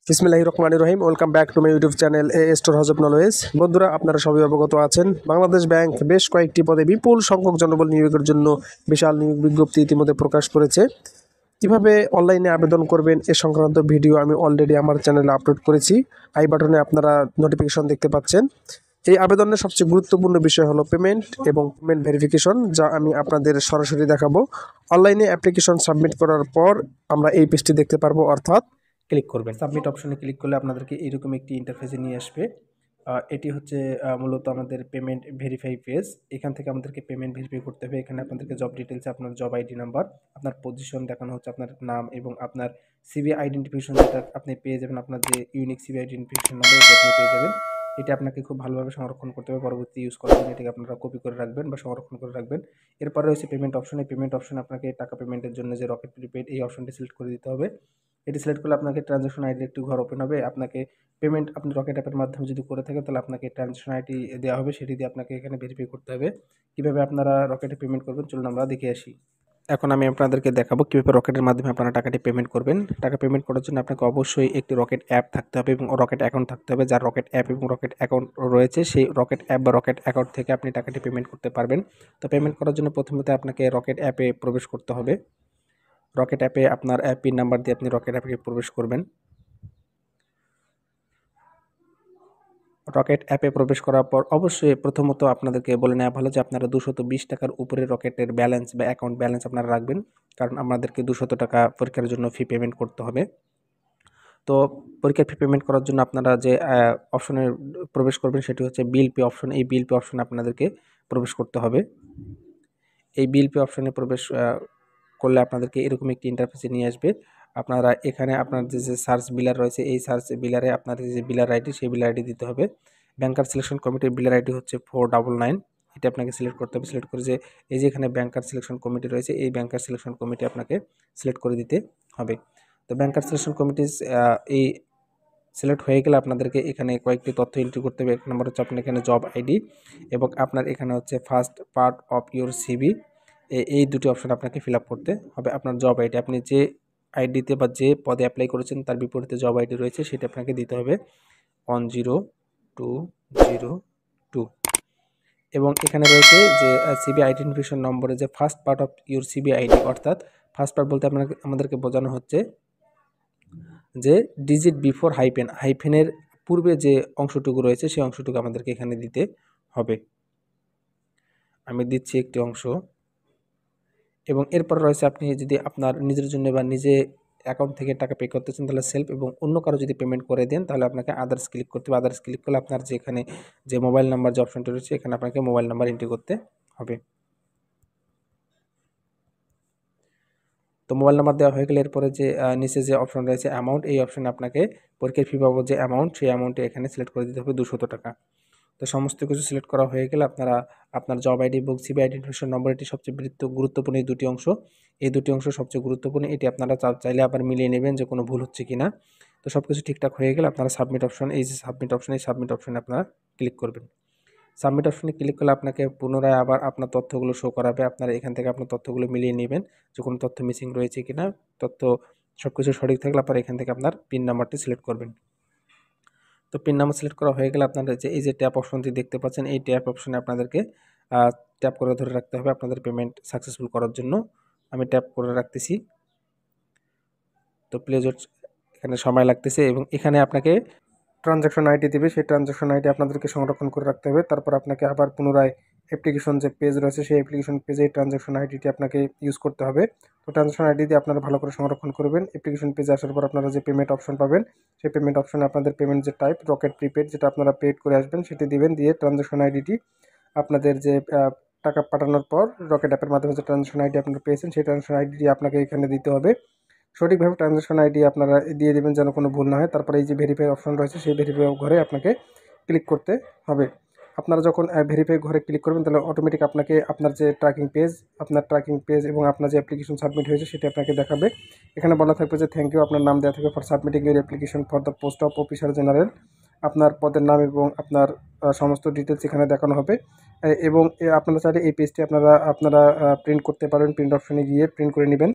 বিসমিল্লাহির রহমানির রহিম। Welcome back to my YouTube channel a store house of knowledge. বন্ধুরা, আপনারা সবাই অবগত আছেন, বাংলাদেশ ব্যাংক বেশ কয়েকটি পদে বিপুল সংখ্যক জনবল নিয়োগের জন্য বিশাল নিয়োগ বিজ্ঞপ্তি ইতিমধ্যে প্রকাশ করেছে। কিভাবে অনলাইনে আবেদন করবেন এ সংক্রান্ত ভিডিও আমি অলরেডি আমার চ্যানেলে আপলোড করেছি। আই বাটনে আপনারা নোটিফিকেশন দেখতে পাচ্ছেন। এই আবেদনের সবচেয়ে গুরুত্বপূর্ণ বিষয় হলো পেমেন্ট এবং পেমেন্ট ভেরিফিকেশন, যা আমি আপনাদের সরাসরি দেখাবো। অনলাইনে অ্যাপ্লিকেশন সাবমিট করার পর আমরা এই পেজটি দেখতে পারবো, অর্থাৎ ক্লিক করবেন। সাবমিট অপশনে ক্লিক করলে আপনাদেরকে এরকম একটি ইন্টারফেসে নিয়ে আসবে। এটি হচ্ছে মূলত আমাদের পেমেন্ট ভেরিফাই পেজ। এখান থেকে আমাদেরকে পেমেন্ট ভেরিফাই করতে হবে। এখানে আপনাদেরকে জব ডিটেলসে আপনার জব আইডি নাম্বার, আপনার পজিশন দেখানো হচ্ছে, আপনার নাম এবং আপনার সিবি আইডেন্টিফিকেশন যেটা আপনি পেয়ে যাবেন, আপনার যে ইউনিক সিবি আইডেন্টিফিকেশন নাম্বার এটা আপনি পেয়ে যাবেন। এটা আপনাকে খুব ভালোভাবে সংরক্ষণ করতে হবে, পরবর্তী ইউজ করার জন্য এটাকে আপনারা কপি করে রাখবেন বা সংরক্ষণ করে রাখবেন। এরপরে রয়েছে পেমেন্ট অপশন। এই পেমেন্ট অপশনে আপনাকে টাকা পেমেন্টের জন্য যে রকেট প্রিপেড এই অপশনটি সিলেক্ট করে দিতে হবে। এটি সিলেক্ট করলে আপনাকে ট্রানজ্যাকশন আইডি একটি ঘর ওপেন হবে। আপনাকে পেমেন্ট আপনি রকেট অ্যাপের মাধ্যমে যদি করে থাকেন তাহলে আপনাকে ট্রানজ্যাকশন আইডি দেওয়া হবে, সেটি দিয়ে আপনাকে এখানে ভেরিফাই করতে হবে। কীভাবে আপনারা রকেটে পেমেন্ট করবেন চলুন আমরা দেখে আসি। এখন আমি আপনাদেরকে দেখাবো কীভাবে রকেটের মাধ্যমে আপনারা টাকাটি পেমেন্ট করবেন। টাকা পেমেন্ট করার জন্য আপনাকে অবশ্যই একটি রকেট অ্যাপ থাকতে হবে এবং রকেট অ্যাকাউন্ট থাকতে হবে। যার রকেট অ্যাপ এবং রকেট অ্যাকাউন্ট রয়েছে সেই রকেট অ্যাপ বা রকেট অ্যাকাউন্ট থেকে আপনি টাকাটি পেমেন্ট করতে পারবেন। তো পেমেন্ট করার জন্য প্রথমত আপনাকে রকেট অ্যাপে প্রবেশ করতে হবে। রকেট অ্যাপে আপনার পিন নাম্বার দিয়ে আপনি রকেট অ্যাপে প্রবেশ করবেন। রকেট অ্যাপে প্রবেশ করার পর অবশ্যই প্রথমত আপনাদেরকে বলে নেওয়া ভালো যে আপনারা 220 টাকার উপরে রকেটের ব্যালেন্স বা অ্যাকাউন্ট ব্যালেন্স আপনারা রাখবেন, কারণ আমাদেরকে 200 টাকা পরীক্ষার জন্য ফি পেমেন্ট করতে হবে। তো পরীক্ষার ফি পেমেন্ট করার জন্য আপনারা যে অপশনে প্রবেশ করবেন সেটি হচ্ছে বিল পে অপশন। এই বিল পে অপশনে আপনাদেরকে প্রবেশ করতে হবে। এই বিল পে অপশনে প্রবেশ করলে আপনাদেরকে এরকম একটি ইন্টারফেসে নিয়ে আসবে। আপনারা এখানে আপনার যে সার্চ বিলার রয়েছে এই সার্চ বিলারে আপনার যে বিলার আইডি সেই বিলার আইডি দিতে হবে। ব্যাংকার সিলেকশন কমিটির বিলার আইডি হচ্ছে 499। এটা আপনাকে সিলেক্ট করতে হবে। সিলেক্ট করে যে এই যে এখানে ব্যাংকার সিলেকশন কমিটি রয়েছে এই ব্যাংকার সিলেকশন কমিটি আপনাকে সিলেক্ট করে দিতে হবে। তো ব্যাংকার সিলেকশন কমিটি এই সিলেক্ট হয়ে গেলে আপনাদেরকে এখানে কয়েকটি তথ্য এন্ট্রি করতে হবে। এক নম্বর হচ্ছে আপনার এখানে জব আইডি এবং আপনার এখানে হচ্ছে first part of your CB. এই দুটি অপশন আপনাকে ফিল আপ করতে হবে। আপনার জব আইডি, আপনি যে আইডিতে বা যে পদে অ্যাপ্লাই করেছেন তার বিপরীতে জব আইডি রয়েছে সেটা আপনাকে দিতে হবে 10202 এবং এখানে রয়েছে যে সিবি আইডেন্টিফিকেশন নম্বরে যে first part of your CB ID, অর্থাৎ ফার্স্ট পার্ট বলতে আমাদেরকে বোঝানো হচ্ছে যে ডিজিট বিফোর হাইফেনের পূর্বে যে অংশটুকু রয়েছে সেই অংশটুকু আমাদেরকে এখানে দিতে হবে। আমি দিচ্ছি একটি অংশ এবং এরপর রয়েছে আপনি যদি আপনার নিজের জন্য বা নিজে অ্যাকাউন্ট থেকে টাকা পে করতে চান তাহলে সেলফ, এবং অন্য কারো যদি পেমেন্ট করে দেন তাহলে আপনাকে আদার্স ক্লিক করতে হবে। আদার্স ক্লিক করলে আপনার যেখানে যে মোবাইল নাম্বার যে অপশনটি রয়েছে এখানে আপনাকে মোবাইল নাম্বার এন্ট্রি করতে হবে। তো মোবাইল নাম্বার দেওয়া হয়ে গেলে এরপরে যে নিচে যে অপশন রয়েছে অ্যামাউন্ট, এই অপশনে আপনাকে পরীক্ষার ফি বাবদ যে অ্যামাউন্ট সেই অ্যামাউন্টে এখানে সিলেক্ট করে দিতে হবে 200 টাকা। তো সমস্ত কিছু সিলেক্ট করা হয়ে গেলে আপনারা আপনার জব আইডি এবং সিবি আইডেন্টিফিকেশন নম্বর, এটি সবচেয়ে গুরুত্বপূর্ণ এই দুটি অংশ। এই দুটি অংশ সবচেয়ে গুরুত্বপূর্ণ, এটি আপনারা চাইলে আবার মিলিয়ে নেবেন যে কোনো ভুল হচ্ছে কিনা। তো সব কিছু ঠিকঠাক হয়ে গেলে আপনারা সাবমিট অপশন, এই যে সাবমিট অপশন, এই সাবমিট অপশনে আপনারা ক্লিক করবেন। সাবমিট অপশনে ক্লিক করলে আপনাকে পুনরায় আবার আপনার তথ্যগুলো শো করাবে। আপনারা এখান থেকে আপনার তথ্যগুলো মিলিয়ে নেবেন যে কোনো তথ্য মিসিং রয়েছে কিনা। তথ্য সব কিছু সঠিক থাকলে আপনারা এখান থেকে আপনার পিন নাম্বারটি সিলেক্ট করবেন। তো পিন নাম্বার সিলেক্ট করা হয়ে গেলে আপনারা যে এই যে ট্যাপ অপশনটি দেখতে পাচ্ছেন এই ট্যাপ অপশনে আপনাদেরকে ট্যাপ করে ধরে রাখতে হবে আপনাদের পেমেন্ট সাকসেসফুল করার জন্য। আমি ট্যাপ করে রাখতেছি। তো প্লিজ এখানে সময় লাগতেছে এবং এখানে আপনাকে ট্রানজ্যাকশন আইডি দেবে, সেই ট্রানজ্যাকশন আইডি আপনাদেরকে সংরক্ষণ করে রাখতে হবে। তারপর আপনাকে আবার পুনরায় অ্যাপ্লিকেশন যে পেজ রয়েছে সেই অ্যাপ্লিকেশন পেজে ট্রানজ্যাকশন আইডিটি আপনাকে ইউজ করতে হবে। তো ট্রানজ্যাকশন আইডি দিয়ে আপনারা ভালো করে সংরক্ষণ করবেন। অ্যাপ্লিকেশন পেজে আসার পর আপনারা যে পেমেন্ট অপশন পাবেন সেই পেমেন্ট অপশনে আপনাদের পেমেন্ট যে টাইপ রকেট প্রিপেড যেটা আপনারা পেড করে আসবেন সেটি দিবেন। দিয়ে ট্রানজ্যাকশন আইডিটি আপনাদের যে টাকা পাঠানোর পর রকেট অ্যাপের মাধ্যমে যে ট্রানজ্যাকশন আইডি আপনারা পেয়েছেন সেই ট্রানজ্যাকশন আইডিটি আপনাকে এখানে দিতে হবে। সঠিকভাবে ট্রানজ্যাকশন আইডি আপনারা দিয়ে দেবেন যেন কোনো ভুল না হয়। তারপরে এই যে ভেরিফাই অপশন রয়েছে সেই ভেরিফাই ঘরে আপনাকে ক্লিক করতে হবে। আপনারা যখন ভেরিফাই ঘরে ক্লিক করবেন তাহলে অটোমেটিক আপনাকে আপনার যে ট্র্যাকিং পেজ এবং আপনার যে অ্যাপ্লিকেশন সাবমিট হয়েছে সেটা আপনাকে দেখাবে। এখানে বলা থাকবে যে থ্যাংক ইউ, আপনার নাম দেওয়া থাকবে for submitting your application for the post of officer general. আপনার পদের নাম এবং আপনার সমস্ত ডিটেলস এখানে দেখানো হবে। এবং আপনারা চাইলে এই পেজটি আপনারা প্রিন্ট করতে পারেন। প্রিন্ট অপশনে গিয়ে প্রিন্ট করে নেবেন।